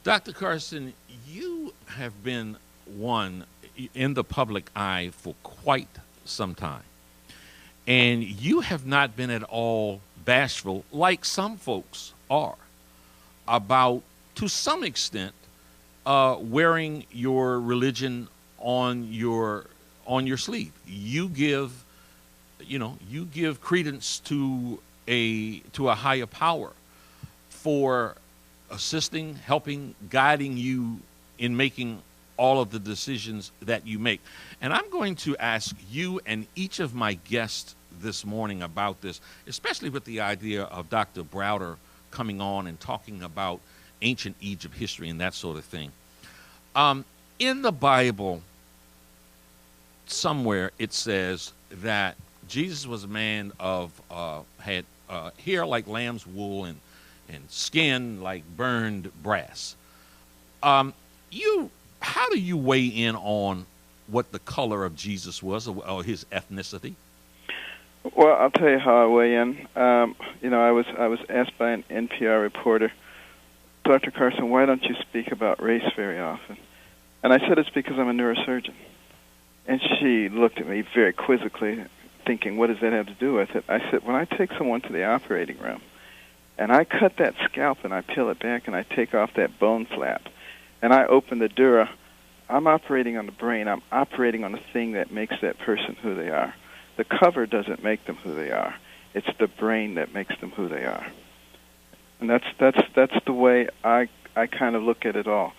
Dr. Carson, you have been one in the public eye for quite some time. And you have not been at all bashful, like some folks are, about, to some extent, wearing your religion on your sleeve. You give credence to a higher power for assisting, helping, guiding you in making all of the decisions that you make. And I'm going to ask you and each of my guests this morning about this, especially with the idea of Dr. Browder coming on and talking about ancient Egypt history and that sort of thing. In the Bible, somewhere it says that Jesus was a man of had hair like lamb's wool and skin like burned brass. How do you weigh in on what the color of Jesus was, or his ethnicity? Well, I'll tell you how I weigh in. I was asked by an NPR reporter, Dr. Carson, why don't you speak about race very often? And I said it's because I'm a neurosurgeon. And she looked at me very quizzically, thinking, what does that have to do with it? I said, when I take someone to the operating room, and I cut that scalp and I peel it back and I take off that bone flap, and I open the dura, I'm operating on the brain. I'm operating on the thing that makes that person who they are. The cover doesn't make them who they are. It's the brain that makes them who they are. And that's the way I kind of look at it all.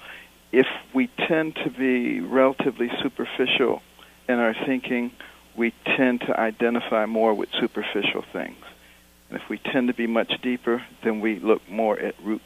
If we tend to be relatively superficial in our thinking, we tend to identify more with superficial things. And if we tend to be much deeper, then we look more at root